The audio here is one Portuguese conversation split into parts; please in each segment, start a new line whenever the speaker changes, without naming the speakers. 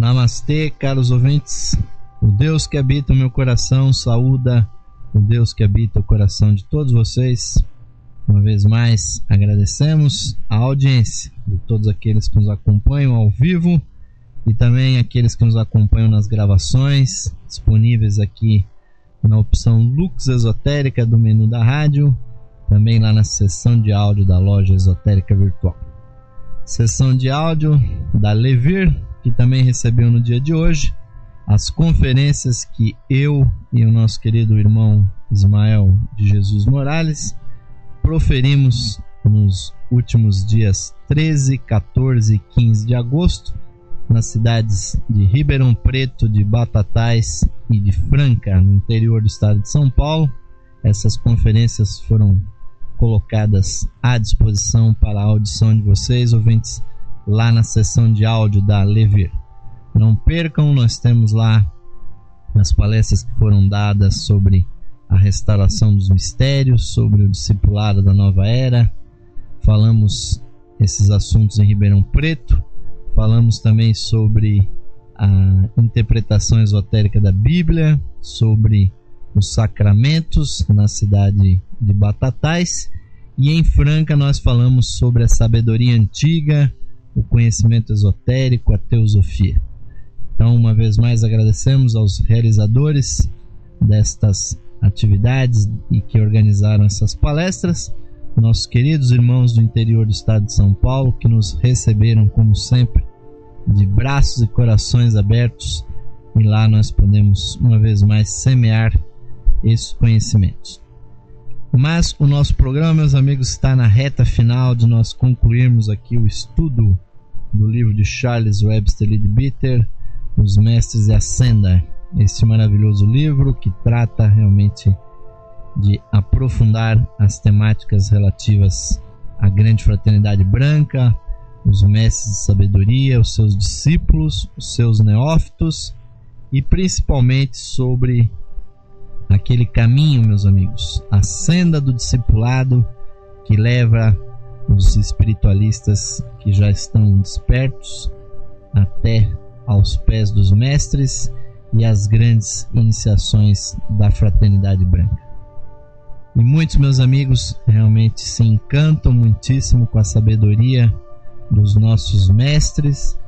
Namastê, caros ouvintes. O Deus que habita o meu coração saúda o Deus que habita o coração de todos vocês. Uma vez mais, agradecemos a audiência de todos aqueles que nos acompanham ao vivo e também aqueles que nos acompanham nas gravações, disponíveis aqui na opção Lux Esotérica do menu da rádio, também lá na seção de áudio da loja esotérica virtual. Seção de áudio da Levir, que também recebeu no dia de hoje as conferências que eu e o nosso querido irmão Ismael de Jesus Morales proferimos nos últimos dias 13, 14 e 15 de agosto nas cidades de Ribeirão Preto, de Batatais e de Franca, no interior do estado de São Paulo. Essas conferências foram colocadas à disposição para a audição de vocês, ouvintes, lá na seção de áudio da Levir. Não percam, nós temos lá as palestras que foram dadas sobre a restauração dos mistérios, sobre o discipulado da nova era. Falamos esses assuntos em Ribeirão Preto. Falamos também sobre a interpretação esotérica da Bíblia, sobre os sacramentos na cidade de Batatais. E em Franca nós falamos sobre a sabedoria antiga, o conhecimento esotérico, a teosofia. Então, uma vez mais, agradecemos aos realizadores destas atividades e que organizaram essas palestras, nossos queridos irmãos do interior do estado de São Paulo, que nos receberam, como sempre, de braços e corações abertos, e lá nós podemos, uma vez mais, semear esses conhecimentos. Mas o nosso programa, meus amigos, está na reta final de nós concluirmos aqui o estudo do livro de Charles Webster Leadbeater, Os Mestres e a Senda. Esse maravilhoso livro que trata realmente de aprofundar as temáticas relativas à grande fraternidade branca, os mestres de sabedoria, os seus discípulos, os seus neófitos e principalmente sobre aquele caminho, meus amigos, a senda do discipulado que leva os espiritualistas que já estão despertos até aos pés dos mestres e as grandes iniciações da fraternidade branca. E muitos, meus amigos, realmente se encantam muitíssimo com a sabedoria dos nossos mestres,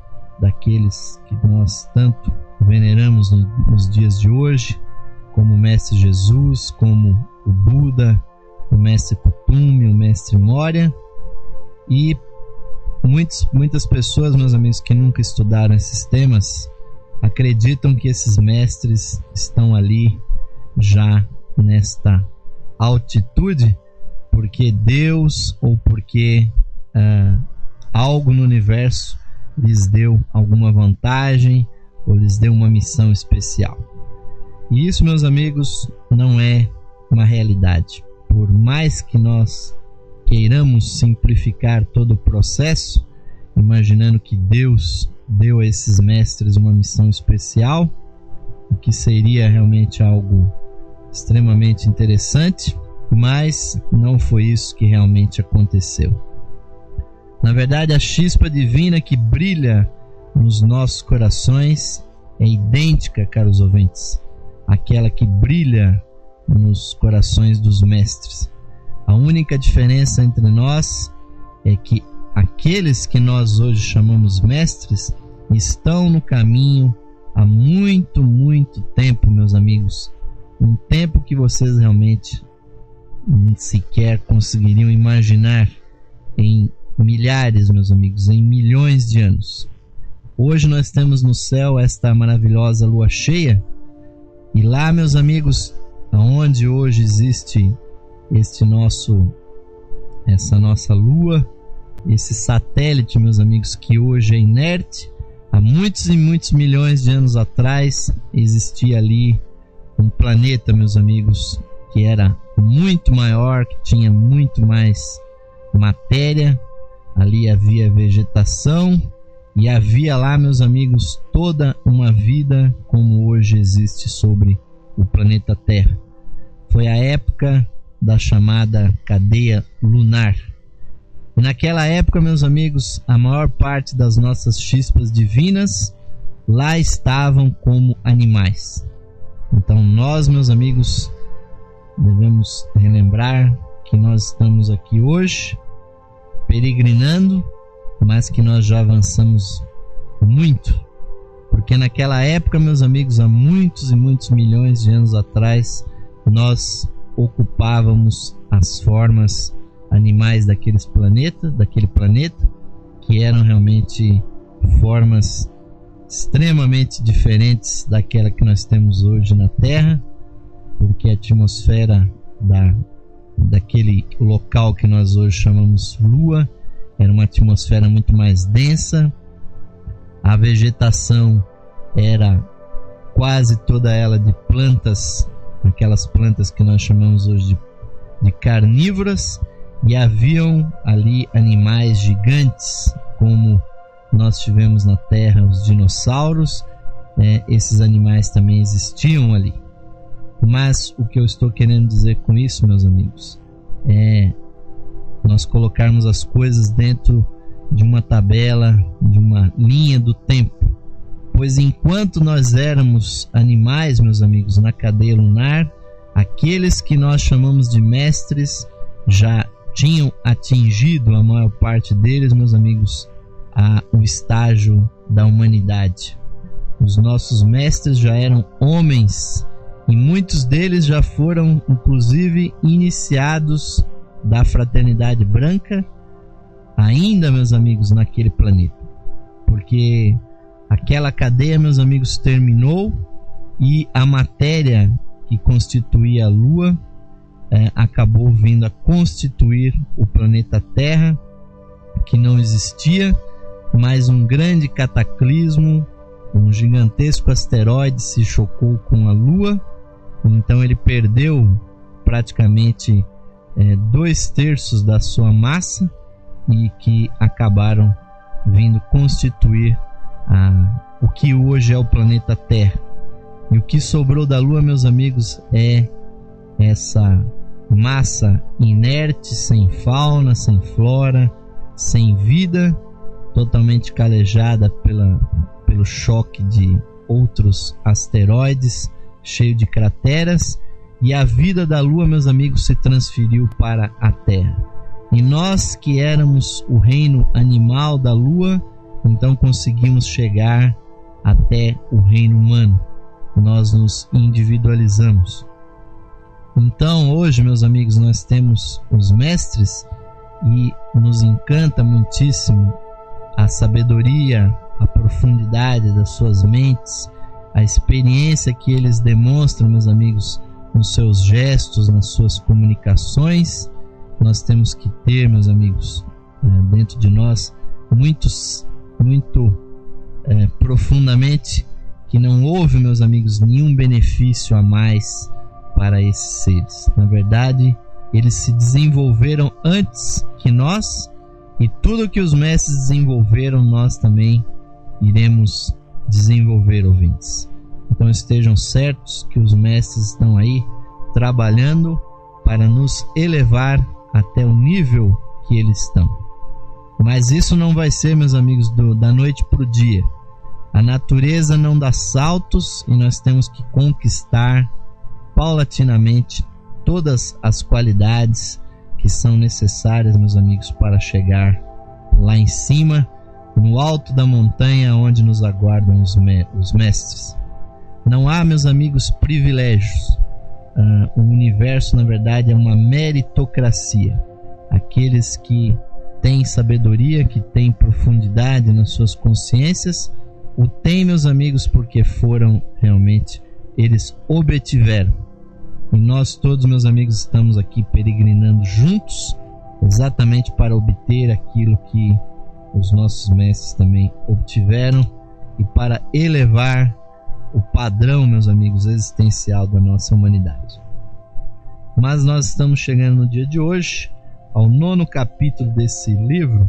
daqueles que nós tanto veneramos nos dias de hoje, como o Mestre Jesus, como o Buda, o Mestre Kuthumi, o Mestre Moria. E muitas pessoas, meus amigos, que nunca estudaram esses temas, acreditam que esses mestres estão ali já nesta altitude porque Deus ou porque algo no universo lhes deu alguma vantagem ou lhes deu uma missão especial. E isso, meus amigos, não é uma realidade. Por mais que nós queiramos simplificar todo o processo, imaginando que Deus deu a esses mestres uma missão especial, o que seria realmente algo extremamente interessante, mas não foi isso que realmente aconteceu. Na verdade, a chispa divina que brilha nos nossos corações é idêntica, caros ouvintes, àquela que brilha nos corações dos mestres. A única diferença entre nós é que aqueles que nós hoje chamamos mestres estão no caminho há muito, muito tempo, meus amigos. Um tempo que vocês realmente sequer conseguiriam imaginar, em milhares, meus amigos, em milhões de anos. Hoje nós temos no céu esta maravilhosa lua cheia, e lá, meus amigos, aonde hoje existe essa nossa lua, esse satélite, meus amigos, que hoje é inerte, há muitos e muitos milhões de anos atrás existia ali um planeta, meus amigos, que era muito maior, que tinha muito mais matéria. Ali havia vegetação e havia lá, meus amigos, toda uma vida como hoje existe sobre o planeta Terra. Foi a época da chamada cadeia lunar. E naquela época, meus amigos, a maior parte das nossas chispas divinas lá estavam como animais. Então nós, meus amigos, devemos relembrar que nós estamos aqui hoje peregrinando, mas que nós já avançamos muito, porque naquela época, meus amigos, há muitos e muitos milhões de anos atrás, nós ocupávamos as formas animais daquele planeta, que eram realmente formas extremamente diferentes daquela que nós temos hoje na Terra, porque a atmosfera daquele local que nós hoje chamamos Lua era uma atmosfera muito mais densa, a vegetação era quase toda ela de plantas, aquelas plantas que nós chamamos hoje de carnívoras, e haviam ali animais gigantes, como nós tivemos na Terra os dinossauros. Esses animais também existiam ali. Mas o que eu estou querendo dizer com isso, meus amigos, é nós colocarmos as coisas dentro de uma tabela, de uma linha do tempo. Pois enquanto nós éramos animais, meus amigos, na cadeia lunar, aqueles que nós chamamos de mestres já tinham atingido, a maior parte deles, meus amigos, o estágio da humanidade. Os nossos mestres já eram homens e muitos deles já foram, inclusive, iniciados da fraternidade branca, ainda, meus amigos, naquele planeta. Porque aquela cadeia, meus amigos, terminou e a matéria que constituía a Lua acabou vindo a constituir o planeta Terra, que não existia, mas um grande cataclismo, um gigantesco asteroide se chocou com a Lua, então ele perdeu praticamente 2/3 da sua massa, e que acabaram vindo constituir o que hoje é o planeta Terra. E o que sobrou da Lua, meus amigos, é essa massa inerte, sem fauna, sem flora, sem vida, totalmente calejada pelo choque de outros asteroides, cheio de crateras, e a vida da Lua, meus amigos, se transferiu para a Terra. E nós, que éramos o reino animal da Lua, então conseguimos chegar até o reino humano. Nós nos individualizamos. Então hoje, meus amigos, nós temos os mestres e nos encanta muitíssimo a sabedoria, a profundidade das suas mentes, a experiência que eles demonstram, meus amigos, nos seus gestos, nas suas comunicações. Nós temos que ter, meus amigos, dentro de nós muito profundamente que não houve, meus amigos, nenhum benefício a mais para esses seres. Na verdade, eles se desenvolveram antes que nós, e tudo que os mestres desenvolveram, nós também iremos desenvolver, ouvintes. Então estejam certos que os mestres estão aí trabalhando para nos elevar até o nível que eles estão. Mas isso não vai ser, meus amigos, da noite para o dia. A natureza não dá saltos e nós temos que conquistar paulatinamente todas as qualidades que são necessárias, meus amigos, para chegar lá em cima, no alto da montanha onde nos aguardam os mestres. Não há, meus amigos, privilégios. O universo, na verdade, é uma meritocracia. Aqueles que têm sabedoria, que têm profundidade nas suas consciências, o têm, meus amigos, porque foram realmente, eles obtiveram. E nós todos, meus amigos, estamos aqui peregrinando juntos, exatamente para obter aquilo que os nossos mestres também obtiveram, e para elevar o padrão, meus amigos, existencial da nossa humanidade. Mas nós estamos chegando no dia de hoje ao 9º capítulo desse livro,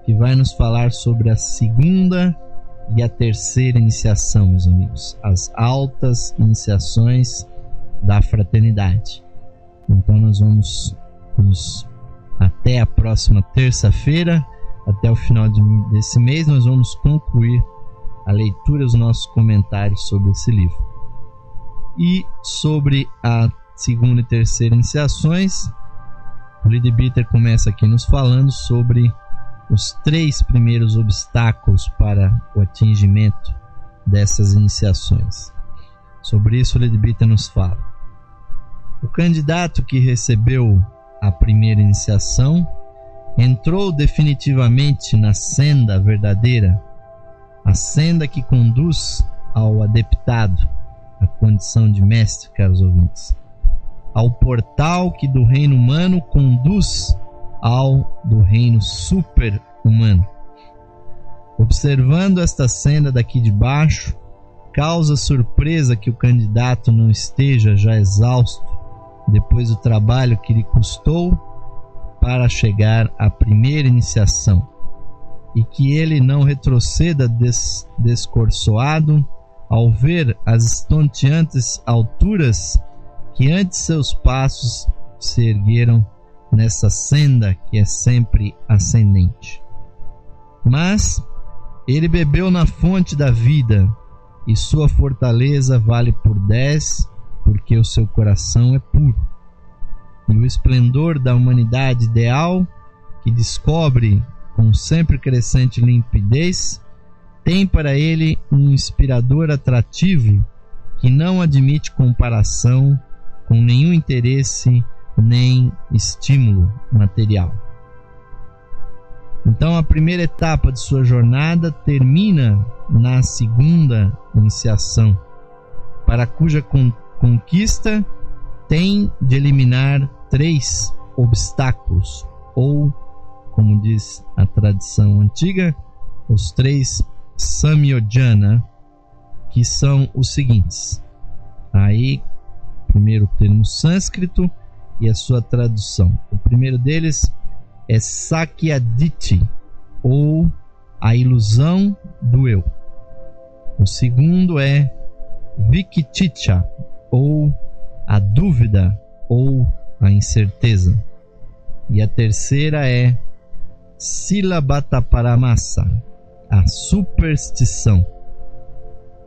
que vai nos falar sobre a 2ª e a 3ª iniciação, meus amigos, as altas iniciações da fraternidade. Então nós vamos até a próxima terça-feira, até o final desse mês, nós vamos concluir a leitura e os nossos comentários sobre esse livro. E sobre a segunda e terceira iniciações, o Leadbeater começa aqui nos falando sobre os 3 primeiros obstáculos para o atingimento dessas iniciações. Sobre isso o Leadbeater nos fala: o candidato que recebeu a primeira iniciação entrou definitivamente na senda verdadeira, a senda que conduz ao adeptado, a condição de mestre, caros ouvintes, ao portal que do reino humano conduz ao do reino super-humano. Observando esta senda daqui de baixo, causa surpresa que o candidato não esteja já exausto depois do trabalho que lhe custou para chegar à primeira iniciação, e que ele não retroceda descorçoado ao ver as estonteantes alturas que antes seus passos se ergueram nessa senda que é sempre ascendente. Mas ele bebeu na fonte da vida, e sua fortaleza vale por 10, porque o seu coração é puro. E o esplendor da humanidade ideal, que descobre com sempre crescente limpidez, tem para ele um inspirador atrativo que não admite comparação com nenhum interesse nem estímulo material. Então a primeira etapa de sua jornada termina na segunda iniciação, para cuja conquista tem de eliminar 3 obstáculos, ou, como diz a tradição antiga, os 3 Samyojana, que são os seguintes. Aí, primeiro o termo sânscrito e a sua tradução. O primeiro deles é Sakyaditi, ou a ilusão do eu. O segundo é Vikiticha, ou a dúvida, ou a incerteza. E a terceira é Silabataparamasa, a superstição.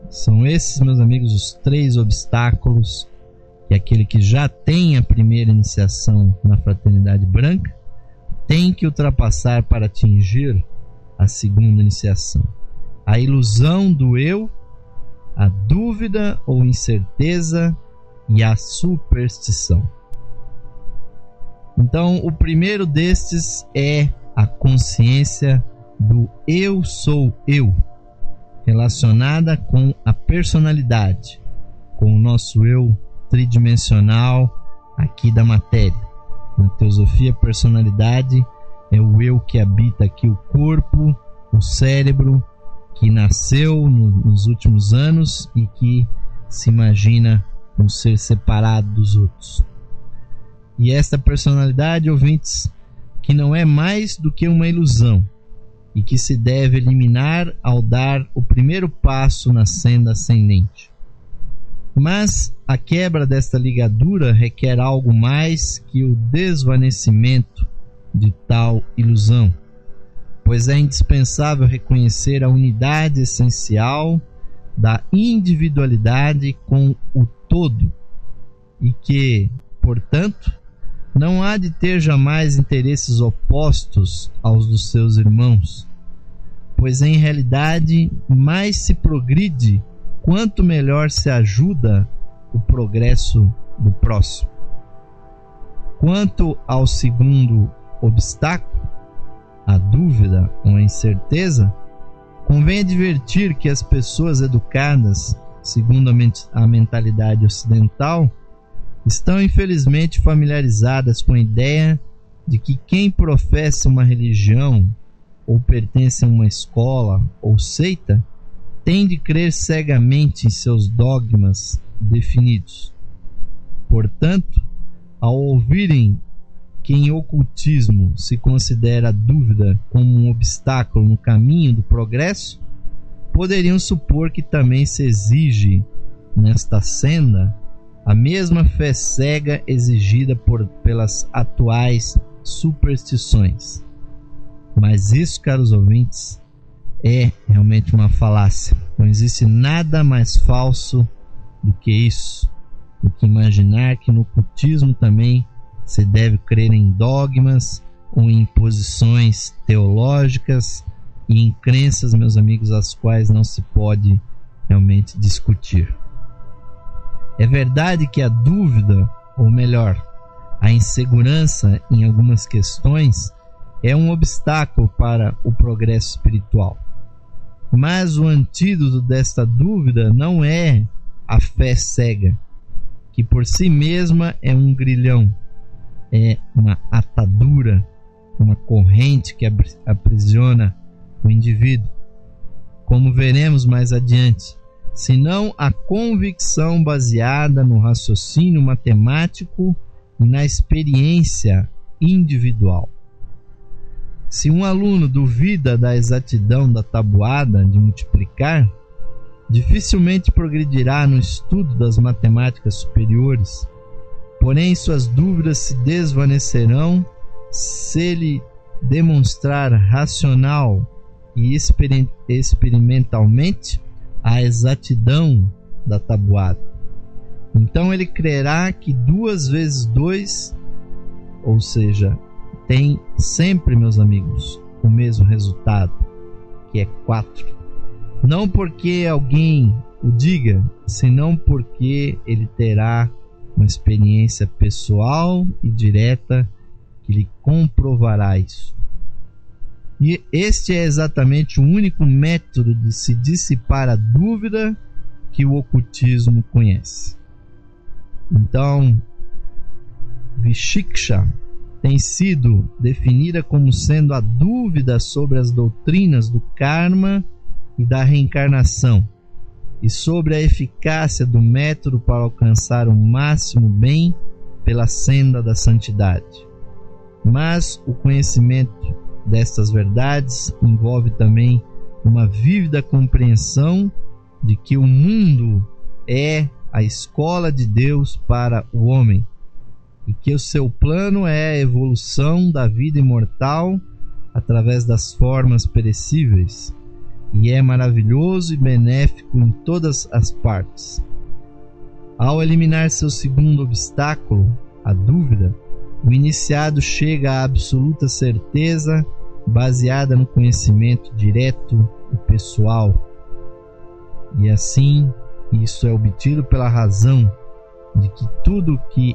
São esses, meus amigos, os 3 obstáculos que aquele que já tem a primeira iniciação na Fraternidade Branca tem que ultrapassar para atingir a segunda iniciação: a ilusão do eu, a dúvida ou incerteza e a superstição. Então, o primeiro destes é a consciência do eu sou eu, relacionada com a personalidade, com o nosso eu tridimensional aqui da matéria. Na teosofia, a personalidade é o eu que habita aqui o corpo, o cérebro, que nasceu nos últimos anos e que se imagina um ser separado dos outros. E esta personalidade, ouvintes, que não é mais do que uma ilusão e que se deve eliminar ao dar o primeiro passo na senda ascendente. Mas a quebra desta ligadura requer algo mais que o desvanecimento de tal ilusão, pois é indispensável reconhecer a unidade essencial da individualidade com o todo, e que, portanto, não há de ter jamais interesses opostos aos dos seus irmãos, pois em realidade mais se progride quanto melhor se ajuda o progresso do próximo. Quanto ao segundo obstáculo, a dúvida ou a incerteza, convém advertir que as pessoas educadas, segundo a mentalidade ocidental, estão infelizmente familiarizadas com a ideia de que quem professa uma religião ou pertence a uma escola ou seita tem de crer cegamente em seus dogmas definidos. Portanto, ao ouvirem que em ocultismo se considera a dúvida como um obstáculo no caminho do progresso, poderiam supor que também se exige nesta senda a mesma fé cega exigida pelas atuais superstições. Mas isso, caros ouvintes, é realmente uma falácia. Não existe nada mais falso do que isso, do que imaginar que no ocultismo também se deve crer em dogmas ou em posições teológicas e em crenças, meus amigos, as quais não se pode realmente discutir. É verdade que a dúvida, ou melhor, a insegurança em algumas questões é um obstáculo para o progresso espiritual. Mas o antídoto desta dúvida não é a fé cega, que por si mesma é um grilhão, é uma atadura, uma corrente que aprisiona o indivíduo, como veremos mais adiante, senão a convicção baseada no raciocínio matemático e na experiência individual. Se um aluno duvida da exatidão da tabuada de multiplicar, dificilmente progredirá no estudo das matemáticas superiores, porém suas dúvidas se desvanecerão se ele demonstrar racional e experimentalmente a exatidão da tabuada. Então ele crerá que 2 vezes 2, ou seja, tem sempre, meus amigos, o mesmo resultado, que é 4. Não porque alguém o diga, senão porque ele terá uma experiência pessoal e direta que lhe comprovará isso. E este é exatamente o único método de se dissipar a dúvida que o ocultismo conhece. Então, Vichiksha tem sido definida como sendo a dúvida sobre as doutrinas do karma e da reencarnação, e sobre a eficácia do método para alcançar o máximo bem pela senda da santidade. Mas o conhecimento destas verdades envolve também uma vívida compreensão de que o mundo é a escola de Deus para o homem, e que o seu plano é a evolução da vida imortal através das formas perecíveis, e é maravilhoso e benéfico em todas as partes. Ao eliminar seu segundo obstáculo, a dúvida, o iniciado chega à absoluta certeza baseada no conhecimento direto e pessoal, e assim isso é obtido pela razão de que tudo que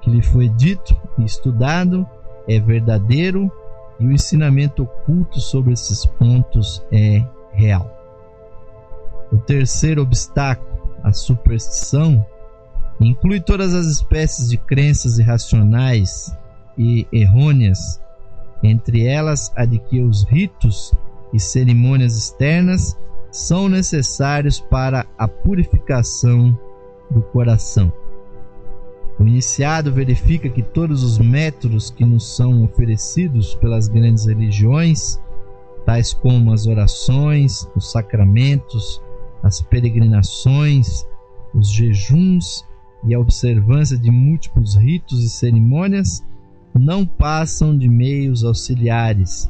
lhe foi dito e estudado é verdadeiro, e o ensinamento oculto sobre esses pontos é real. O terceiro obstáculo, a superstição, inclui todas as espécies de crenças irracionais e errôneas, entre elas a de que os ritos e cerimônias externas são necessários para a purificação do coração. O iniciado verifica que todos os métodos que nos são oferecidos pelas grandes religiões, tais como as orações, os sacramentos, as peregrinações, os jejuns e a observância de múltiplos ritos e cerimônias, não passam de meios auxiliares,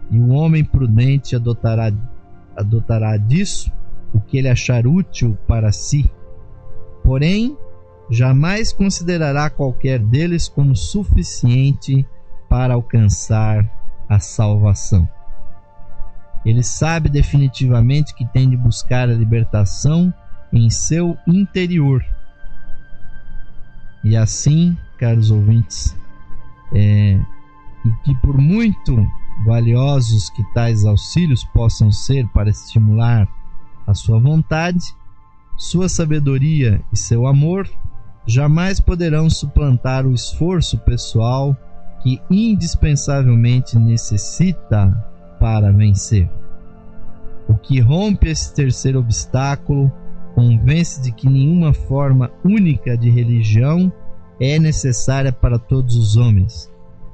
e o homem prudente adotará disso o que ele achar útil para si. Porém, jamais considerará qualquer deles como suficiente para alcançar a salvação. Ele sabe definitivamente que tem de buscar a libertação em seu interior. E assim, caros ouvintes, e que por muito valiosos que tais auxílios possam ser para estimular a sua vontade, sua sabedoria e seu amor jamais poderão suplantar o esforço pessoal que indispensavelmente necessita para vencer. O que rompe esse terceiro obstáculo convence de que nenhuma forma única de religião é necessária para todos os homens,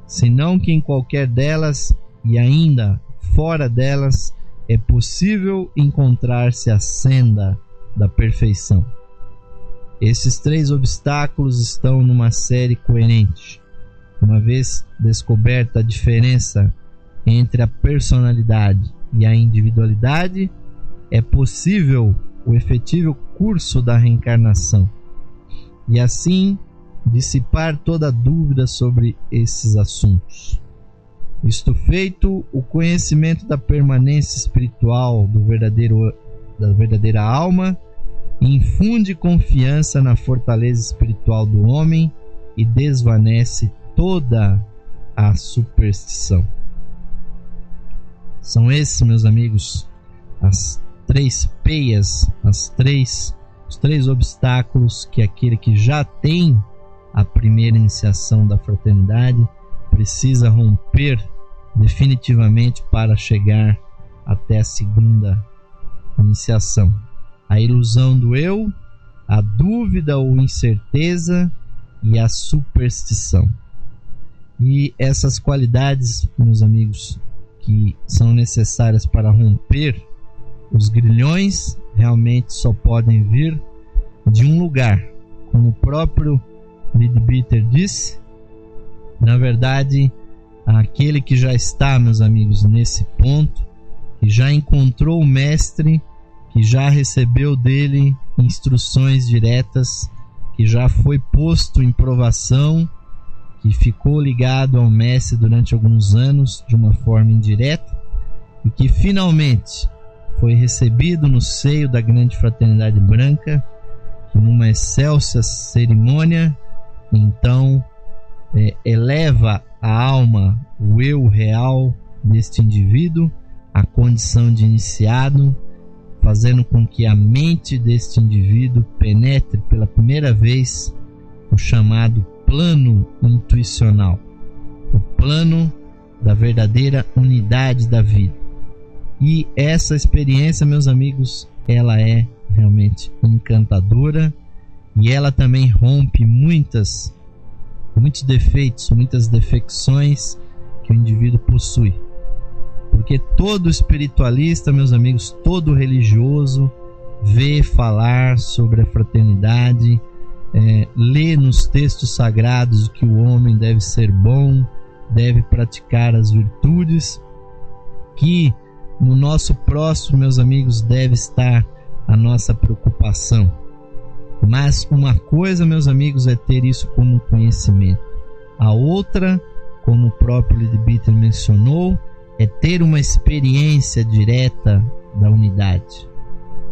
senão que em qualquer delas e ainda fora delas é possível encontrar-se a senda da perfeição. Esses 3 obstáculos estão numa série coerente. Uma vez descoberta a diferença entre a personalidade e a individualidade, é possível o efetivo curso da reencarnação e assim dissipar toda dúvida sobre esses assuntos. Isto feito, o conhecimento da permanência espiritual da verdadeira alma infunde confiança na fortaleza espiritual do homem e desvanece toda a superstição. São esses, meus amigos, as três peias, os três obstáculos que aquele que já tem a primeira iniciação da fraternidade precisa romper definitivamente para chegar até a segunda iniciação. A ilusão do eu, a dúvida ou incerteza e a superstição. E essas qualidades, meus amigos, que são necessárias para romper os grilhões, realmente só podem vir de um lugar. Como o próprio Leadbeater disse, na verdade, aquele que já está, meus amigos, nesse ponto, que já encontrou o mestre, que já recebeu dele instruções diretas, que já foi posto em provação, que ficou ligado ao mestre durante alguns anos de uma forma indireta e que finalmente foi recebido no seio da grande fraternidade branca, que numa excelsa cerimônia então eleva a alma, o eu real deste indivíduo à condição de iniciado, fazendo com que a mente deste indivíduo penetre pela primeira vez o chamado plano intuicional, o plano da verdadeira unidade da vida. E essa experiência, meus amigos, ela é realmente encantadora e ela também rompe muitos defeitos, muitas defecções que o indivíduo possui. Porque todo espiritualista, meus amigos, todo religioso vê falar sobre a fraternidade, lê nos textos sagrados que o homem deve ser bom, deve praticar as virtudes, que no nosso próximo, meus amigos, deve estar a nossa preocupação. Mas uma coisa, meus amigos, é ter isso como conhecimento. A outra, como o próprio Leadbeater mencionou, é ter uma experiência direta da unidade.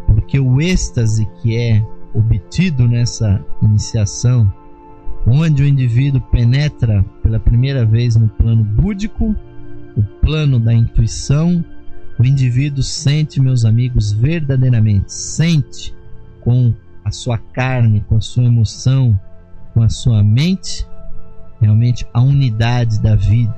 Porque o êxtase que é obtido nessa iniciação, onde o indivíduo penetra pela primeira vez no plano búdico, o plano da intuição, o indivíduo sente, meus amigos, verdadeiramente, sente com a sua carne, com a sua emoção, com a sua mente, realmente a unidade da vida,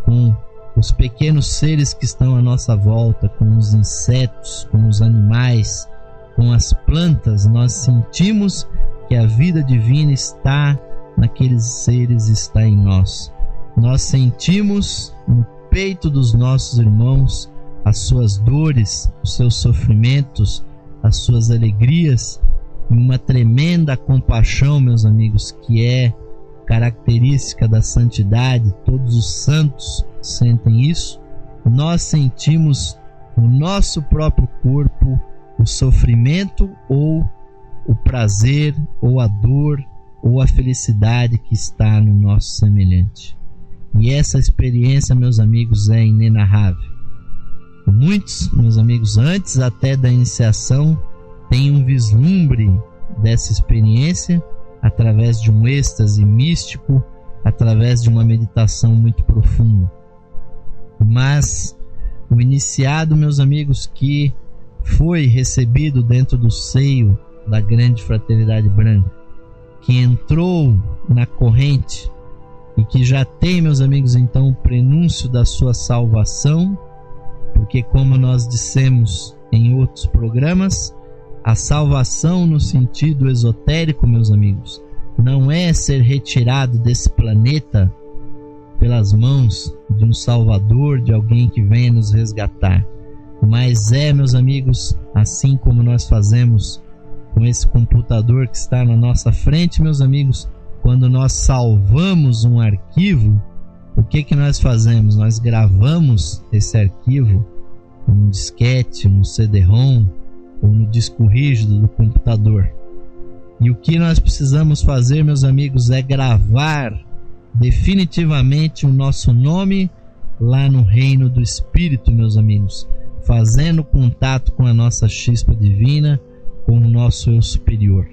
com os pequenos seres que estão à nossa volta, com os insetos, com os animais, com as plantas. Nós sentimos que a vida divina está naqueles seres, está em nós. Nós sentimos no peito dos nossos irmãos as suas dores, os seus sofrimentos, as suas alegrias, e uma tremenda compaixão, meus amigos, que é característica da santidade. Todos os santos sentem isso. Nós sentimos no nosso próprio corpo o sofrimento ou o prazer ou a dor ou a felicidade que está no nosso semelhante. E essa experiência, meus amigos, é inenarrável. Muitos, meus amigos, antes até da iniciação, têm um vislumbre dessa experiência através de um êxtase místico, através de uma meditação muito profunda. Mas o iniciado, meus amigos, que foi recebido dentro do seio da grande fraternidade branca, que entrou na corrente e que já tem, meus amigos, então o prenúncio da sua salvação, porque, como nós dissemos em outros programas, a salvação no sentido esotérico, meus amigos, não é ser retirado desse planeta pelas mãos de um salvador, de alguém que venha nos resgatar, mas é, meus amigos, assim como nós fazemos com esse computador que está na nossa frente, meus amigos, quando nós salvamos um arquivo, o que nós fazemos? Nós gravamos esse arquivo num disquete, num CD-ROM ou no disco rígido do computador. E o que nós precisamos fazer, meus amigos, é gravar definitivamente o nosso nome lá no reino do Espírito, meus amigos, fazendo contato com a nossa chispa divina, com o nosso eu superior.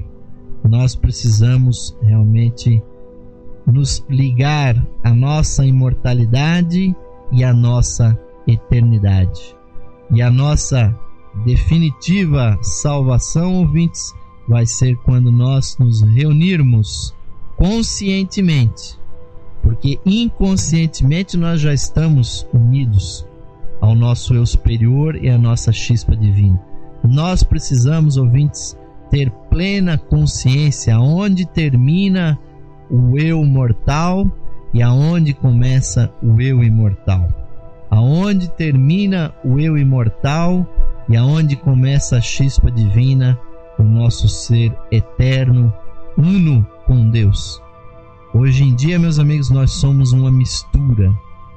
Nós precisamos realmente nos ligar à nossa imortalidade e à nossa eternidade. E a nossa definitiva salvação, ouvintes, vai ser quando nós nos reunirmos conscientemente, porque inconscientemente nós já estamos unidos ao nosso eu superior e à nossa chispa divina. Nós precisamos, ouvintes, ter plena consciência aonde termina o eu mortal e aonde começa o eu imortal. Aonde termina o eu imortal e aonde começa a chispa divina, o nosso ser eterno, uno com Deus. Hoje em dia, meus amigos, nós somos uma mistura.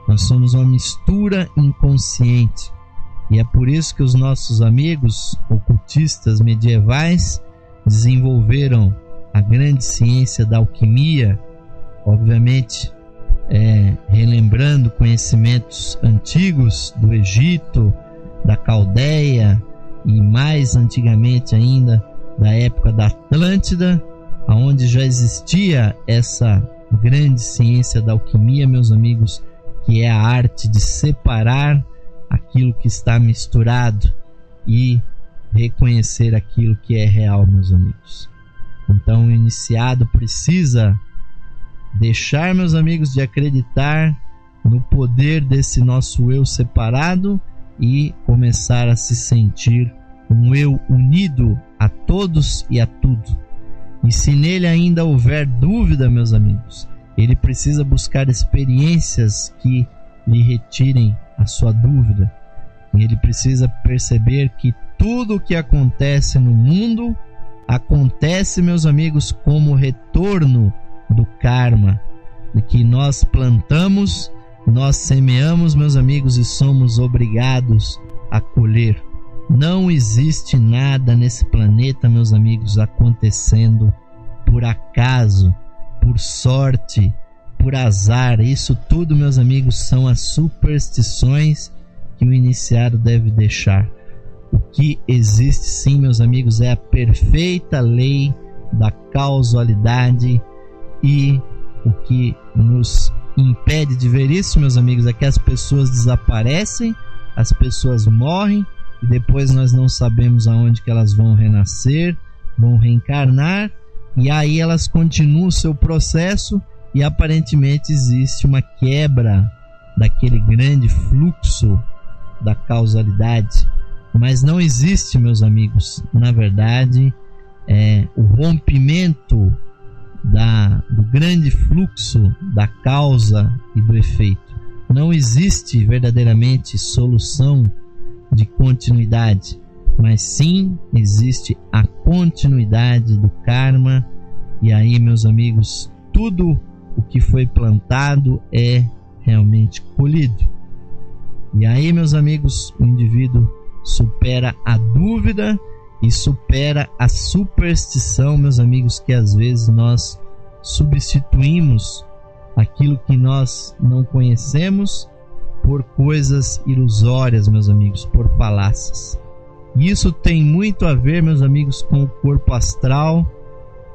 Nós somos uma mistura inconsciente. E é por isso que os nossos amigos ocultistas medievais desenvolveram a grande ciência da alquimia, obviamente relembrando conhecimentos antigos do Egito, da Caldeia e mais antigamente ainda da época da Atlântida, onde já existia essa grande ciência da alquimia, meus amigos, que é a arte de separar aquilo que está misturado e reconhecer aquilo que é real, meus amigos. Então o iniciado precisa deixar, meus amigos, de acreditar no poder desse nosso eu separado e começar a se sentir um eu unido a todos e a tudo. E se nele ainda houver dúvida, meus amigos, ele precisa buscar experiências que lhe retirem a sua dúvida. E ele precisa perceber que tudo o que acontece no mundo acontece, meus amigos, como retorno do karma, de que nós plantamos, nós semeamos, meus amigos, e somos obrigados a colher. Não existe nada nesse planeta, meus amigos, acontecendo por acaso, por sorte, por azar. Isso tudo, meus amigos, são as superstições que o iniciado deve deixar. O que existe sim, meus amigos, é a perfeita lei da causalidade, e o que nos impede de ver isso, meus amigos, é que as pessoas desaparecem, as pessoas morrem e depois nós não sabemos aonde que elas vão renascer, vão reencarnar, e aí elas continuam o seu processo e aparentemente existe uma quebra daquele grande fluxo da causalidade. Mas não existe, meus amigos, na verdade, o rompimento do grande fluxo da causa e do efeito. Não existe verdadeiramente solução de continuidade, mas sim existe a continuidade do karma. E aí, meus amigos, tudo o que foi plantado é realmente colhido. E aí, meus amigos, o indivíduo supera a dúvida e supera a superstição, meus amigos, que às vezes nós substituímos aquilo que nós não conhecemos por coisas ilusórias, meus amigos, por falácias. E isso tem muito a ver, meus amigos, com o corpo astral,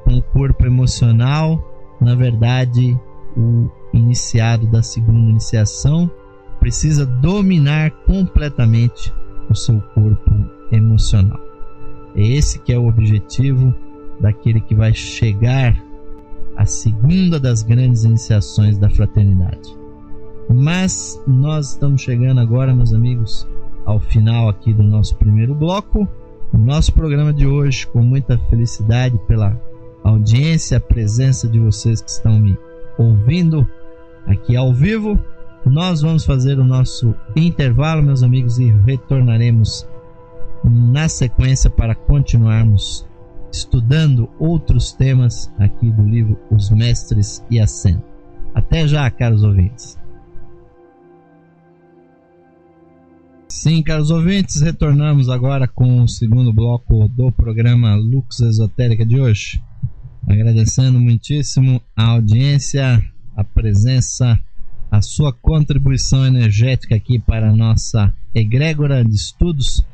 com o corpo emocional. Na verdade, o iniciado da segunda iniciação precisa dominar completamente o seu corpo emocional. É esse que é o objetivo daquele que vai chegar à segunda das grandes iniciações da fraternidade. Mas nós estamos chegando agora, meus amigos, ao final aqui do nosso primeiro bloco. O nosso programa de hoje, com muita felicidade pela audiência, a presença de vocês que estão me ouvindo aqui ao vivo. Nós vamos fazer o nosso intervalo, meus amigos, e retornaremos na sequência para continuarmos estudando outros temas aqui do livro Os Mestres e a Senda. Até já, caros ouvintes. Sim, caros ouvintes, retornamos agora com o segundo bloco do programa Lux Esotérica de hoje. Agradecendo muitíssimo a audiência, a presença, a sua contribuição energética aqui para a nossa egrégora de estudos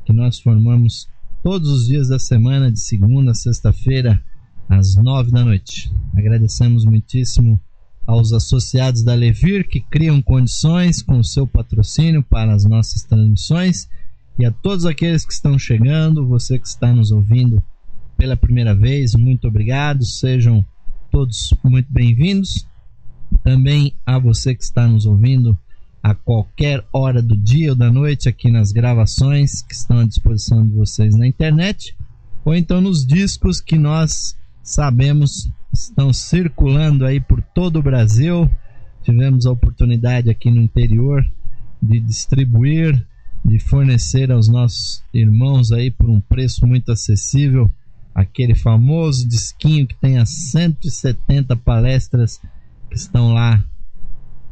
que nós formamos todos os dias da semana, de segunda a sexta-feira, às 9 da noite. Agradecemos muitíssimo aos associados da Levir que criam condições com o seu patrocínio para as nossas transmissões, e a todos aqueles que estão chegando, você que está nos ouvindo pela primeira vez, muito obrigado, sejam todos muito bem-vindos. Também a você que está nos ouvindo a qualquer hora do dia ou da noite aqui nas gravações que estão à disposição de vocês na internet, ou então nos discos que nós sabemos estão circulando aí por todo o Brasil. Tivemos a oportunidade aqui no interior de distribuir, de fornecer aos nossos irmãos aí por um preço muito acessível aquele famoso disquinho que tem as 170 palestras que estão lá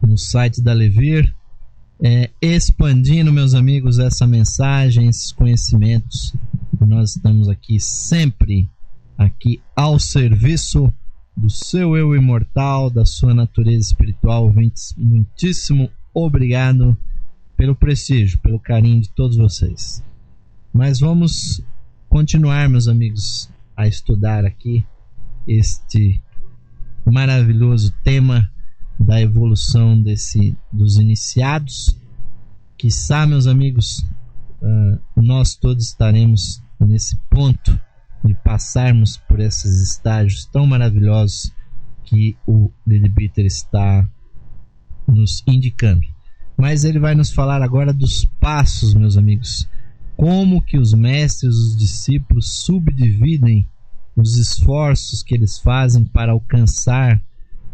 no site da Levir, expandindo, meus amigos, essa mensagem, esses conhecimentos. Nós estamos aqui sempre aqui ao serviço do seu eu imortal, da sua natureza espiritual. Ouvintes, muitíssimo obrigado pelo prestígio, pelo carinho de todos vocês. Mas vamos continuar, meus amigos, a estudar aqui este maravilhoso tema da evolução dos iniciados. Quiçá, meus amigos, nós todos estaremos nesse ponto de passarmos por esses estágios tão maravilhosos que o Leadbeater está nos indicando. Mas ele vai nos falar agora dos passos, meus amigos. Como que os mestres, os discípulos subdividem os esforços que eles fazem para alcançar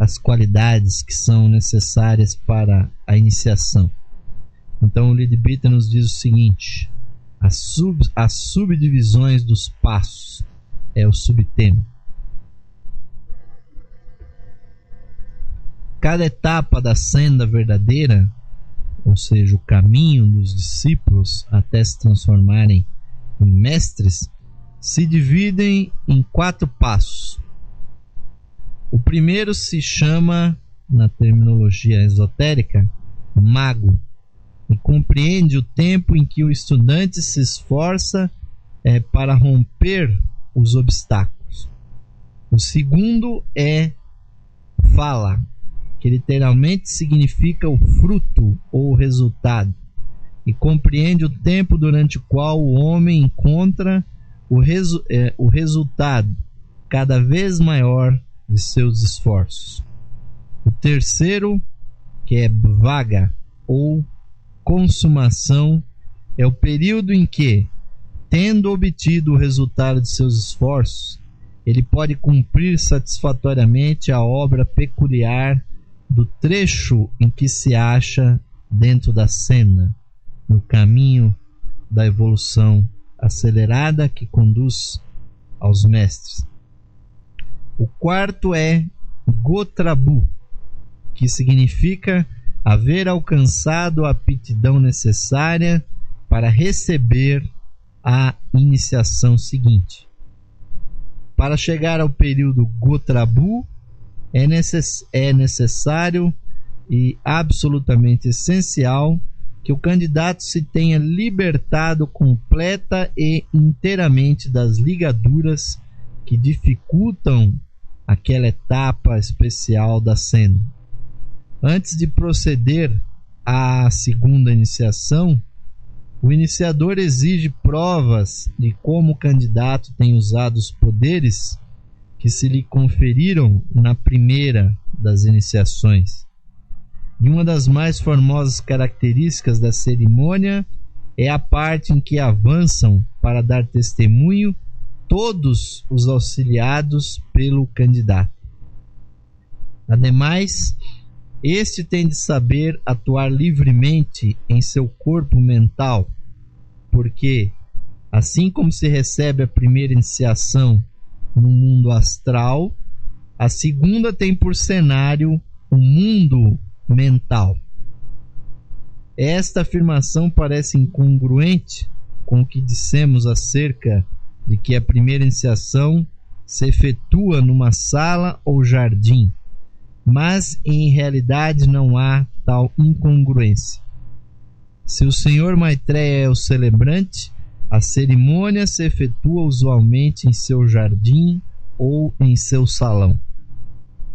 as qualidades que são necessárias para a iniciação. Então o Leadbeater nos diz o seguinte: as subdivisões dos passos, é o subtema. Cada etapa da senda verdadeira, ou seja, o caminho dos discípulos até se transformarem em mestres, se dividem em 4 passos. O primeiro se chama, na terminologia esotérica, mago, e compreende o tempo em que o estudante se esforça para romper os obstáculos. O segundo é fala, que literalmente significa o fruto ou o resultado, e compreende o tempo durante o qual o homem encontra o resultado cada vez maior de seus esforços. O terceiro, que é vaga ou consumação, é o período em que, tendo obtido o resultado de seus esforços, ele pode cumprir satisfatoriamente a obra peculiar do trecho em que se acha dentro da senda, no caminho da evolução acelerada que conduz aos mestres. O quarto é Gotrabu, que significa haver alcançado a aptidão necessária para receber a iniciação seguinte. Para chegar ao período Gotrabu, é necessário e absolutamente essencial que o candidato se tenha libertado completa e inteiramente das ligaduras que dificultam aquela etapa especial da senda. Antes de proceder à segunda iniciação, o iniciador exige provas de como o candidato tem usado os poderes que se lhe conferiram na primeira das iniciações. E uma das mais formosas características da cerimônia é a parte em que avançam para dar testemunho todos os auxiliados pelo candidato. Ademais, este tem de saber atuar livremente em seu corpo mental, porque, assim como se recebe a primeira iniciação no mundo astral, a segunda tem por cenário o mundo mental. esta afirmação parece incongruente com o que dissemos acerca de que a primeira iniciação se efetua numa sala ou jardim, mas em realidade não há tal incongruência. Se o Senhor Maitreya é o celebrante, a cerimônia se efetua usualmente em seu jardim ou em seu salão.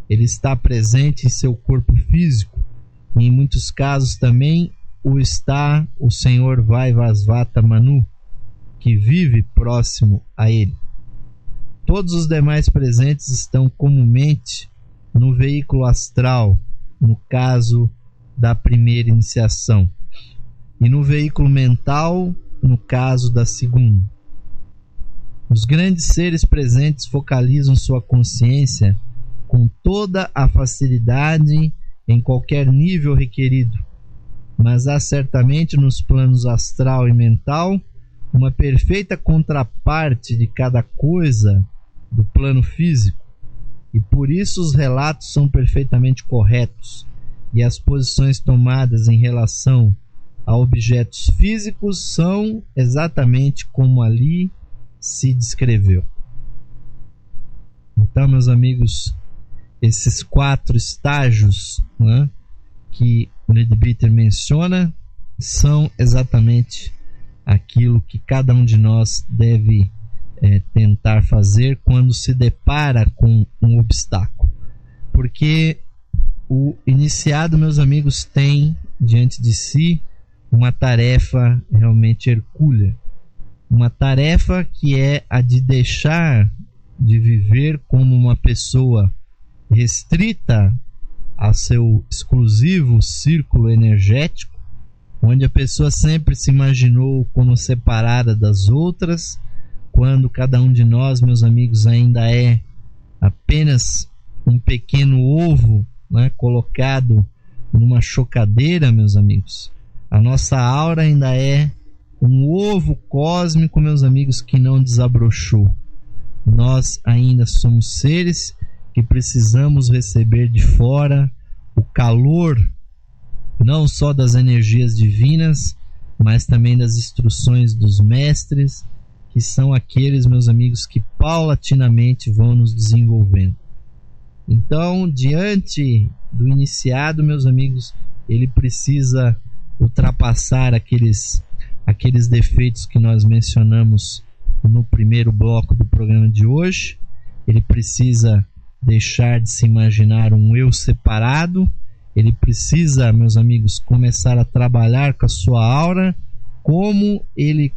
Ele está presente em seu corpo físico e em muitos casos também está o Senhor Vaivasvata Manu, que vive próximo a ele. Todos os demais presentes estão comumente no veículo astral, no caso da primeira iniciação, e no veículo mental, no caso da segunda. Os grandes seres presentes focalizam sua consciência com toda a facilidade em qualquer nível requerido, mas há certamente nos planos astral e mental uma perfeita contraparte de cada coisa do plano físico, e por isso os relatos são perfeitamente corretos e as posições tomadas em relação a objetos físicos são exatamente como ali se descreveu. Então, meus amigos, esses 4 estágios, né, que Leadbeater menciona são exatamente aquilo que cada um de nós deve tentar fazer quando se depara com um obstáculo. Porque o iniciado, meus amigos, tem diante de si uma tarefa realmente hercúlea. Uma tarefa que é a de deixar de viver como uma pessoa restrita a seu exclusivo círculo energético, onde a pessoa sempre se imaginou como separada das outras, quando cada um de nós, meus amigos, ainda é apenas um pequeno ovo, né, colocado numa chocadeira, meus amigos. A nossa aura ainda é um ovo cósmico, meus amigos, que não desabrochou. Nós ainda somos seres que precisamos receber de fora o calor, não só das energias divinas, mas também das instruções dos mestres, que são aqueles, meus amigos, que paulatinamente vão nos desenvolvendo. Então, diante do iniciado, meus amigos, ele precisa ultrapassar aqueles defeitos que nós mencionamos no primeiro bloco do programa de hoje. Ele precisa deixar de se imaginar um eu separado. Ele precisa, meus amigos, começar a trabalhar com a sua aura como ele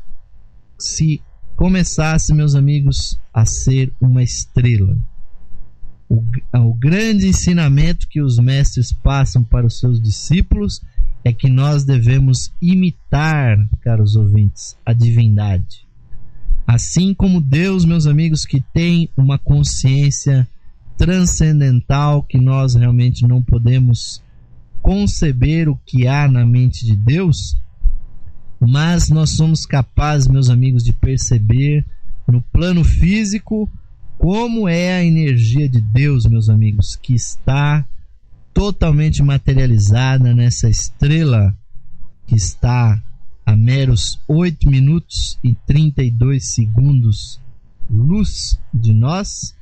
se começasse, meus amigos, a ser uma estrela. O grande ensinamento que os mestres passam para os seus discípulos é que nós devemos imitar, caros ouvintes, a divindade. Assim como Deus, meus amigos, que tem uma consciência transcendental que nós realmente não podemos conceber o que há na mente de Deus, mas nós somos capazes, meus amigos, de perceber no plano físico como é a energia de Deus, meus amigos, que está totalmente materializada nessa estrela que está a meros 8 minutos e 32 segundos luz de nós.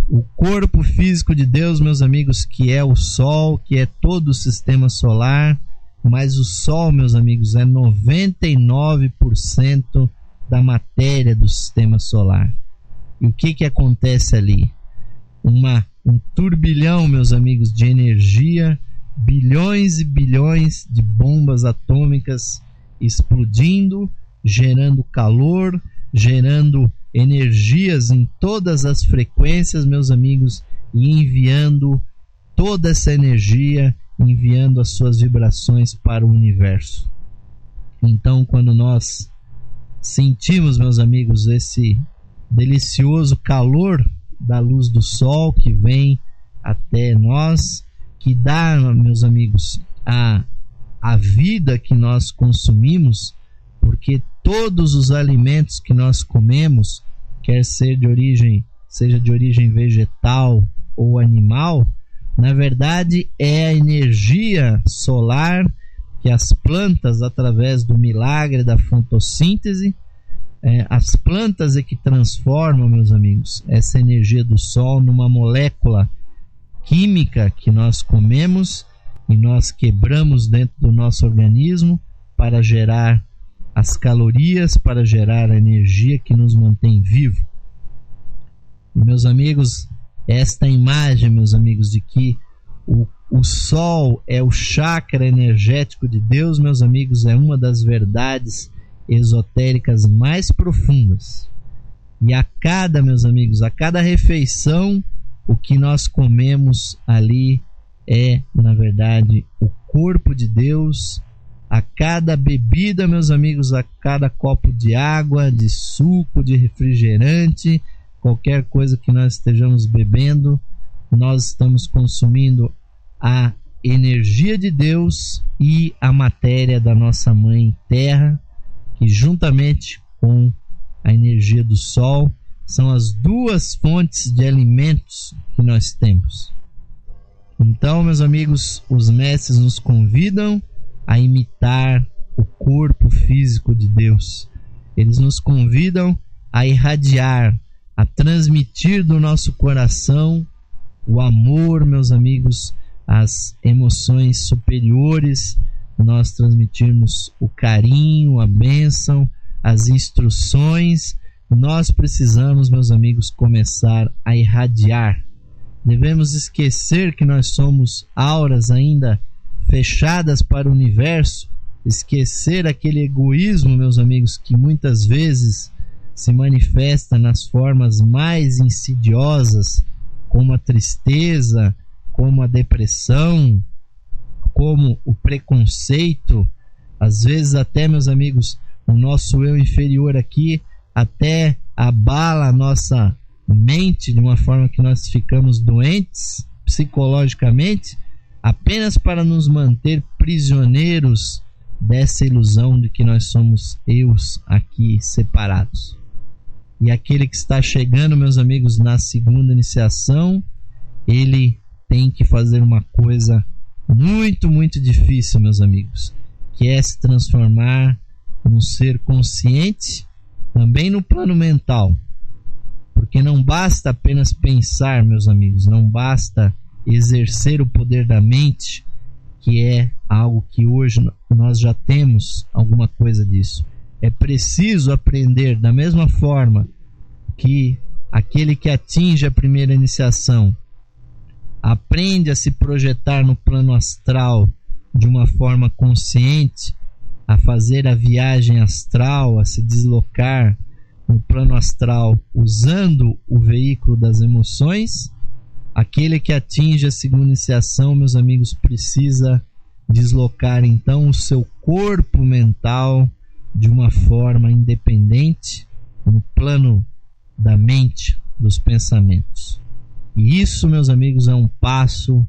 O corpo físico de Deus, meus amigos, que é o Sol, que é todo o sistema solar, mas o Sol, meus amigos, é 99% da matéria do sistema solar. E o que acontece ali? Um turbilhão, meus amigos, de energia, bilhões e bilhões de bombas atômicas explodindo, gerando calor, gerando energias em todas as frequências, meus amigos, e enviando toda essa energia, enviando as suas vibrações para o universo. Então, quando nós sentimos, meus amigos, esse delicioso calor da luz do sol que vem até nós, que dá, meus amigos, a vida que nós consumimos, porque todos os alimentos que nós comemos, quer seja de origem vegetal ou animal, na verdade é a energia solar que as plantas, através do milagre da fotossíntese, as plantas é que transformam, meus amigos, essa energia do sol numa molécula química que nós comemos e nós quebramos dentro do nosso organismo para gerar as calorias, para gerar a energia que nos mantém vivo. E, meus amigos, esta imagem, meus amigos, de que o sol é o chakra energético de Deus, meus amigos, é uma das verdades esotéricas mais profundas. E meus amigos, a cada refeição, o que nós comemos ali é, na verdade, o corpo de Deus. A cada bebida, meus amigos, a cada copo de água, de suco, de refrigerante, qualquer coisa que nós estejamos bebendo, nós estamos consumindo a energia de Deus e a matéria da nossa mãe terra, que juntamente com a energia do sol são as duas fontes de alimentos que nós temos. Então, meus amigos, os mestres nos convidam a imitar o corpo físico de Deus. Eles nos convidam a irradiar, a transmitir do nosso coração o amor, meus amigos, as emoções superiores, nós transmitirmos o carinho, a bênção, as instruções. Nós precisamos, meus amigos, começar a irradiar. Devemos esquecer que nós somos auras ainda fechadas para o universo, esquecer aquele egoísmo, meus amigos, que muitas vezes se manifesta nas formas mais insidiosas, como a tristeza, como a depressão, como o preconceito. Às vezes até, meus amigos, o nosso eu inferior aqui até abala a nossa mente de uma forma que nós ficamos doentes psicologicamente, apenas para nos manter prisioneiros dessa ilusão de que nós somos eus aqui separados. E aquele que está chegando, meus amigos, na segunda iniciação, ele tem que fazer uma coisa muito, muito difícil, meus amigos, que é se transformar num ser consciente, também no plano mental. Porque não basta apenas pensar, meus amigos, não basta exercer o poder da mente, que é algo que hoje nós já temos alguma coisa disso. É preciso aprender da mesma forma que aquele que atinge a primeira iniciação aprende a se projetar no plano astral de uma forma consciente, a fazer a viagem astral, a se deslocar no plano astral usando o veículo das emoções. Aquele que atinge a segunda iniciação, meus amigos, precisa deslocar então o seu corpo mental de uma forma independente no plano da mente, dos pensamentos. E isso, meus amigos, é um passo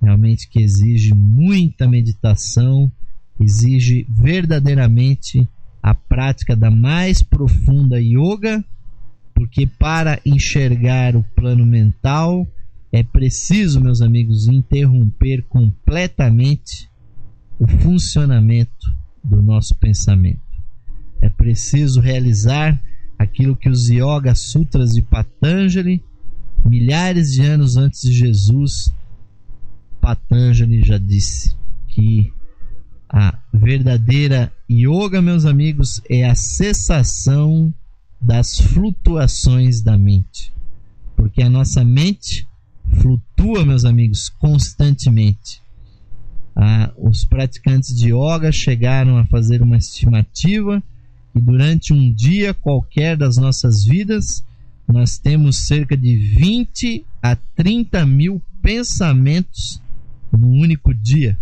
realmente que exige muita meditação, exige verdadeiramente a prática da mais profunda yoga, porque para enxergar o plano mental é preciso, meus amigos, interromper completamente o funcionamento do nosso pensamento. É preciso realizar aquilo que os Yoga Sutras de Patanjali, milhares de anos antes de Jesus, Patanjali já disse que a verdadeira yoga, meus amigos, é a cessação das flutuações da mente. Porque a nossa mente flutua, meus amigos, constantemente. Os praticantes de yoga chegaram a fazer uma estimativa que durante um dia qualquer das nossas vidas nós temos cerca de 20 a 30 mil pensamentos num único dia,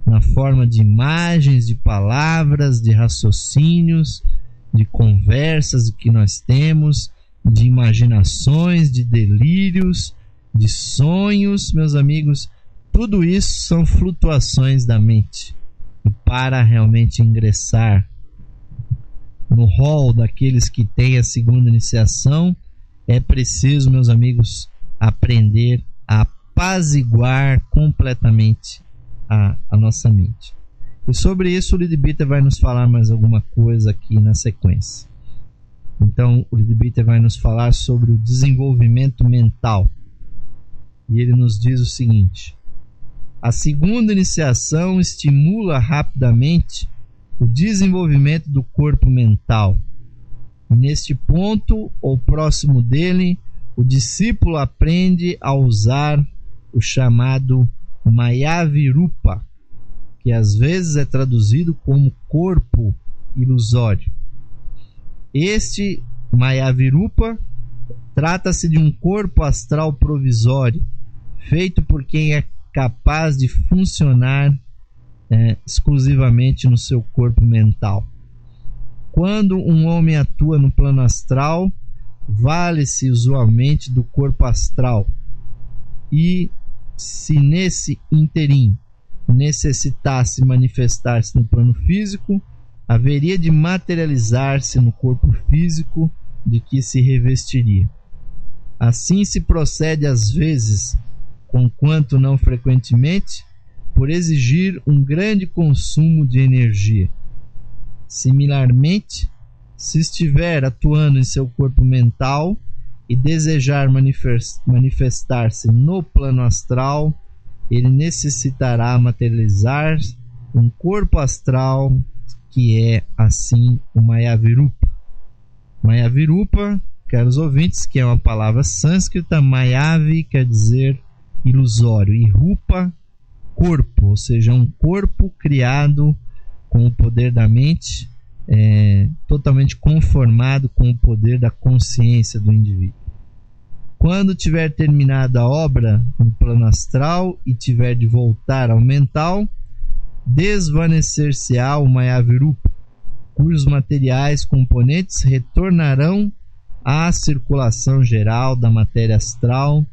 na forma de imagens, de palavras, de raciocínios, de conversas que nós temos, de imaginações, de delírios, de sonhos, meus amigos. Tudo isso são flutuações da mente. E para realmente ingressar no hall daqueles que têm a segunda iniciação, é preciso, meus amigos, aprender a apaziguar completamente a nossa mente. E sobre isso o Leadbeater vai nos falar mais alguma coisa aqui na sequência. Então o Leadbeater vai nos falar sobre o desenvolvimento mental. E ele nos diz o seguinte: a segunda iniciação estimula rapidamente o desenvolvimento do corpo mental. E neste ponto, ou próximo dele, o discípulo aprende a usar o chamado Mayavirupa, que às vezes é traduzido como corpo ilusório. Este Mayavirupa trata-se de um corpo astral provisório, feito por quem é capaz de funcionar exclusivamente no seu corpo mental. Quando um homem atua no plano astral, vale-se usualmente do corpo astral, e se nesse interim necessitasse manifestar-se no plano físico, haveria de materializar-se no corpo físico de que se revestiria. Assim se procede às vezes, conquanto não frequentemente, por exigir um grande consumo de energia. Similarmente, se estiver atuando em seu corpo mental e desejar manifestar-se no plano astral, ele necessitará materializar um corpo astral que é assim o Mayavirupa. Mayavirupa, caros ouvintes, que é uma palavra sânscrita. Mayavi quer dizer ilusório e Rupa, corpo, ou seja, um corpo criado com o poder da mente, totalmente conformado com o poder da consciência do indivíduo. Quando tiver terminado a obra no plano astral e tiver de voltar ao mental, desvanecer-se-á o Mayavirupa, cujos materiais componentes retornarão à circulação geral da matéria astral,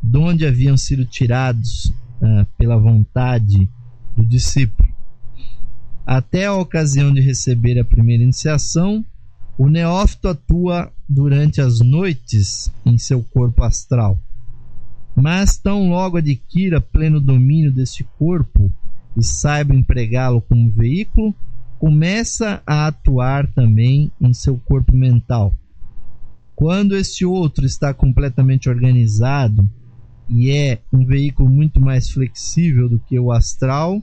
de onde haviam sido tirados pela vontade do discípulo. Até a ocasião de receber a primeira iniciação, o neófito atua durante as noites em seu corpo astral. Mas tão logo adquira pleno domínio deste corpo e saiba empregá-lo como veículo, começa a atuar também em seu corpo mental. Quando este outro está completamente organizado e é um veículo muito mais flexível do que o astral,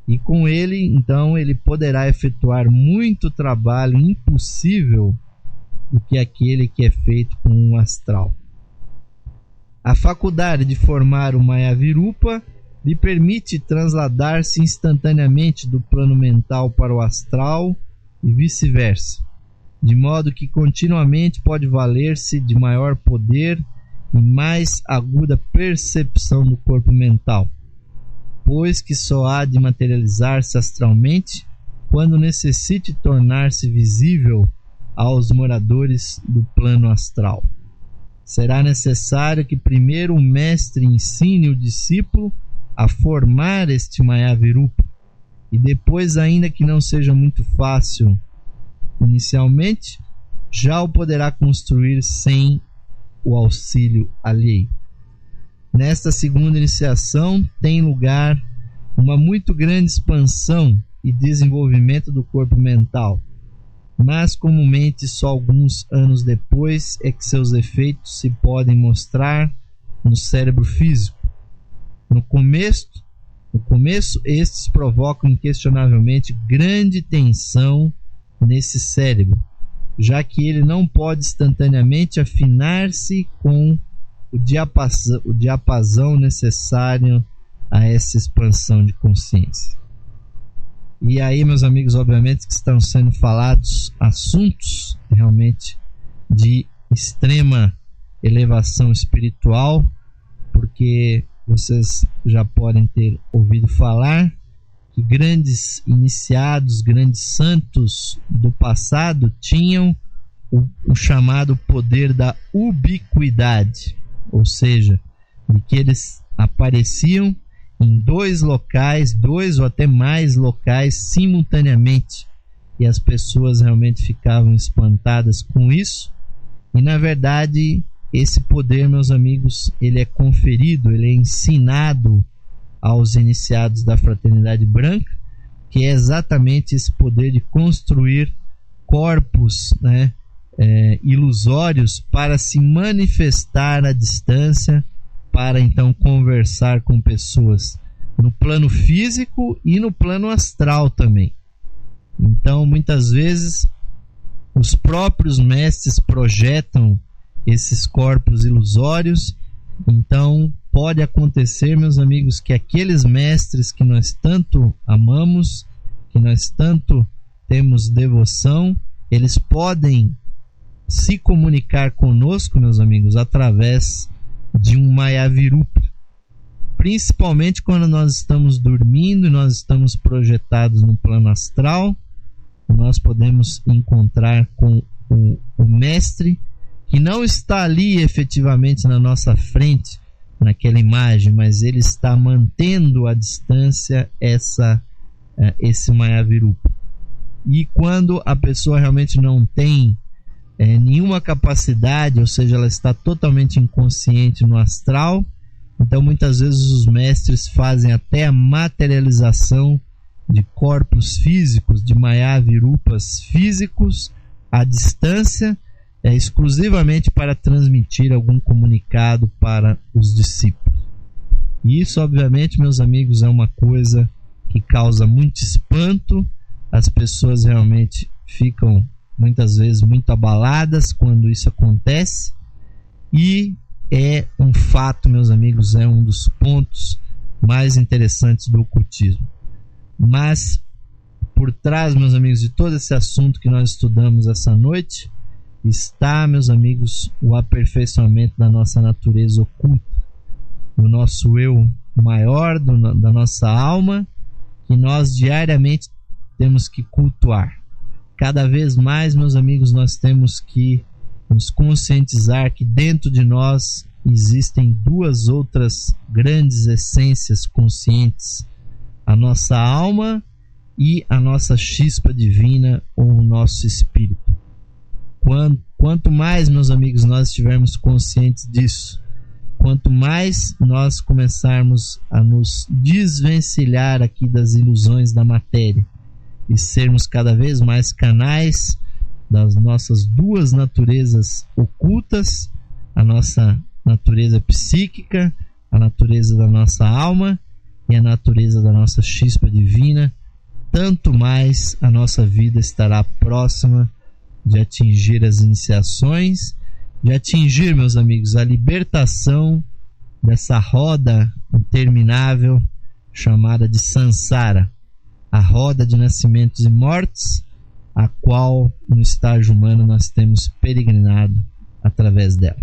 e com ele, então, ele poderá efetuar muito trabalho impossível do que aquele que é feito com o astral. A faculdade de formar o Mayavirupa lhe permite trasladar-se instantaneamente do plano mental para o astral e vice-versa, de modo que continuamente pode valer-se de maior poder e mais aguda percepção do corpo mental, pois que só há de materializar-se astralmente quando necessite tornar-se visível aos moradores do plano astral. Será necessário que primeiro o mestre ensine o discípulo a formar este Mayavirupa, e depois, ainda que não seja muito fácil inicialmente, já o poderá construir sem o auxílio alheio. Nesta segunda iniciação tem lugar uma muito grande expansão e desenvolvimento do corpo mental, mas comumente só alguns anos depois é que seus efeitos se podem mostrar no cérebro físico. No começo, estes provocam inquestionavelmente grande tensão nesse cérebro, já que ele não pode instantaneamente afinar-se com o diapasão necessário a essa expansão de consciência. E aí, meus amigos, obviamente que estão sendo falados assuntos realmente de extrema elevação espiritual, porque vocês já podem ter ouvido falar que grandes iniciados, grandes santos do passado tinham o chamado poder da ubiquidade, ou seja, de que eles apareciam em dois locais, dois ou até mais locais simultaneamente, e as pessoas realmente ficavam espantadas com isso. E na verdade esse poder, meus amigos, ele é conferido, ele é ensinado aos iniciados da Fraternidade Branca, que é exatamente esse poder de construir corpos, né, ilusórios para se manifestar à distância, para então conversar com pessoas no plano físico e no plano astral também. Então, muitas vezes, os próprios mestres projetam esses corpos ilusórios. Então, pode acontecer, meus amigos, que aqueles mestres que nós tanto amamos, que nós tanto temos devoção, eles podem se comunicar conosco, meus amigos, através de um Mayavirupa. Principalmente quando nós estamos dormindo e nós estamos projetados no plano astral, nós podemos encontrar com o mestre que não está ali efetivamente na nossa frente, naquela imagem, mas ele está mantendo à distância esse Mayavirupa. E quando a pessoa realmente não tem nenhuma capacidade, ou seja, ela está totalmente inconsciente no astral, então muitas vezes os mestres fazem até a materialização de corpos físicos, de Mayavirupas físicos à distância, exclusivamente para transmitir algum comunicado para os discípulos. E isso, obviamente, meus amigos, é uma coisa que causa muito espanto. As pessoas realmente ficam muitas vezes muito abaladas quando isso acontece, e é um fato, meus amigos, é um dos pontos mais interessantes do ocultismo. Mas por trás, meus amigos, de todo esse assunto que nós estudamos essa noite, está, meus amigos, o aperfeiçoamento da nossa natureza oculta, do nosso eu maior, da nossa alma, que nós diariamente temos que cultuar. Cada vez mais, meus amigos, nós temos que nos conscientizar que dentro de nós existem duas outras grandes essências conscientes: a nossa alma e a nossa chispa divina, ou o nosso espírito. Quanto mais, meus amigos, nós estivermos conscientes disso, quanto mais nós começarmos a nos desvencilhar aqui das ilusões da matéria e sermos cada vez mais canais das nossas duas naturezas ocultas, a nossa natureza psíquica, a natureza da nossa alma e a natureza da nossa chispa divina, tanto mais a nossa vida estará próxima de atingir as iniciações, de atingir, meus amigos, a libertação dessa roda interminável chamada de Sansara, a roda de nascimentos e mortes, a qual no estágio humano nós temos peregrinado através dela.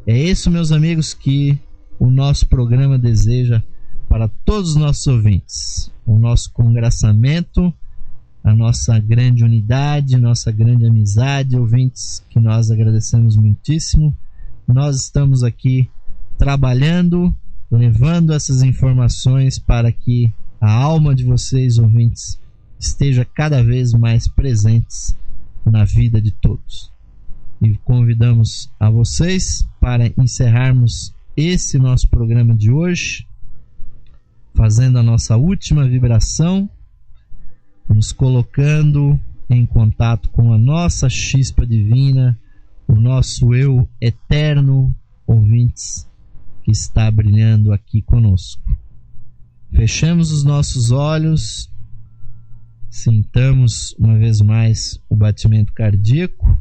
É isso, meus amigos, que o nosso programa deseja para todos os nossos ouvintes: o nosso congraçamento, a nossa grande unidade, nossa grande amizade. Ouvintes que nós agradecemos muitíssimo. Nós estamos aqui trabalhando, levando essas informações para que a alma de vocês, ouvintes, esteja cada vez mais presentes na vida de todos. E convidamos a vocês para encerrarmos esse nosso programa de hoje, fazendo a nossa última vibração, nos colocando em contato com a nossa chispa divina, o nosso eu eterno, ouvintes, que está brilhando aqui conosco. Fechamos os nossos olhos, sintamos uma vez mais o batimento cardíaco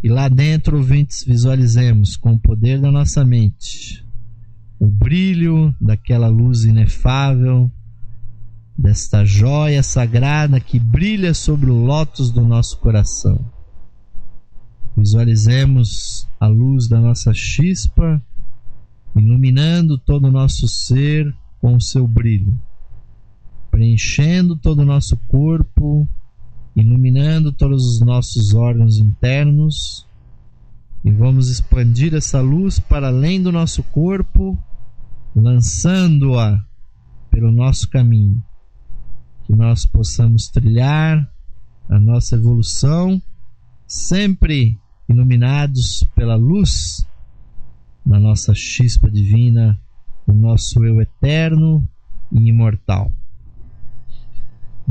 e lá dentro, ouvintes, visualizemos com o poder da nossa mente o brilho daquela luz inefável, desta joia sagrada que brilha sobre o lótus do nosso coração. Visualizemos a luz da nossa chispa iluminando todo o nosso ser com o seu brilho, preenchendo todo o nosso corpo, iluminando todos os nossos órgãos internos, e vamos expandir essa luz para além do nosso corpo, lançando-a pelo nosso caminho, que nós possamos trilhar a nossa evolução sempre iluminados pela luz da nossa chispa divina, do nosso eu eterno e imortal.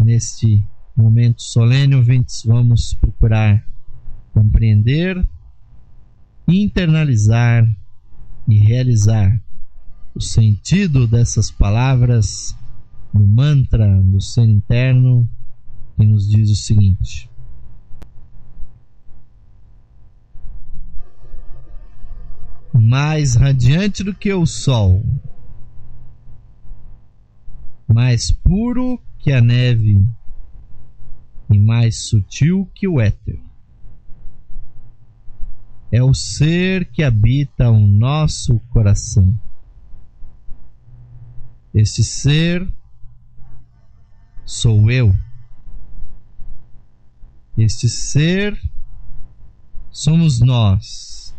neste momento solene, ouvintes, vamos procurar compreender, internalizar e realizar o sentido dessas palavras no mantra do ser interno, que nos diz o seguinte: mais radiante do que o sol, mais puro que a neve e mais sutil que o éter, é o ser que habita o nosso coração. Este ser sou eu. Este ser somos nós,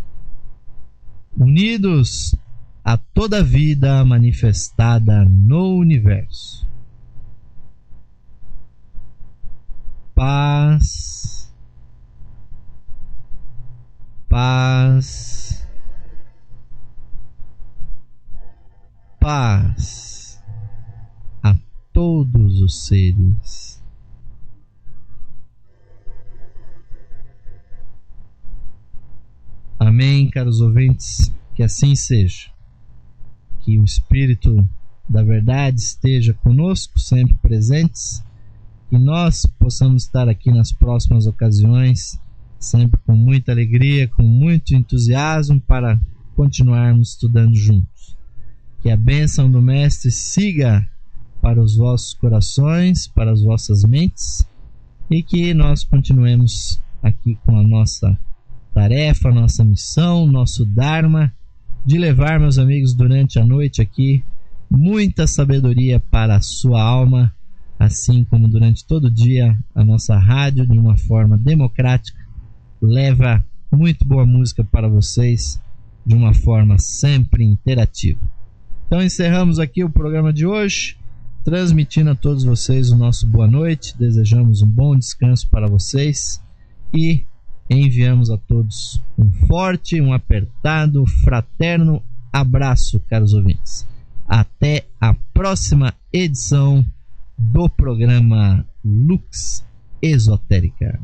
unidos a toda a vida manifestada no universo. Paz, paz, paz a todos os seres. Amém, caros ouvintes, que assim seja. Que o Espírito da Verdade esteja conosco, sempre presentes, que nós possamos estar aqui nas próximas ocasiões, sempre com muita alegria, com muito entusiasmo, para continuarmos estudando juntos. Que a bênção do Mestre siga para os vossos corações, para as vossas mentes, e que nós continuemos aqui com a nossa tarefa, nossa missão, nosso Dharma, de levar, meus amigos, durante a noite aqui, muita sabedoria para a sua alma, assim como durante todo o dia a nossa rádio, de uma forma democrática, leva muito boa música para vocês, de uma forma sempre interativa. Então encerramos aqui o programa de hoje, transmitindo a todos vocês o nosso boa noite, desejamos um bom descanso para vocês e enviamos a todos um forte, um apertado, fraterno abraço, caros ouvintes. Até a próxima edição do programa Lux Esotérica.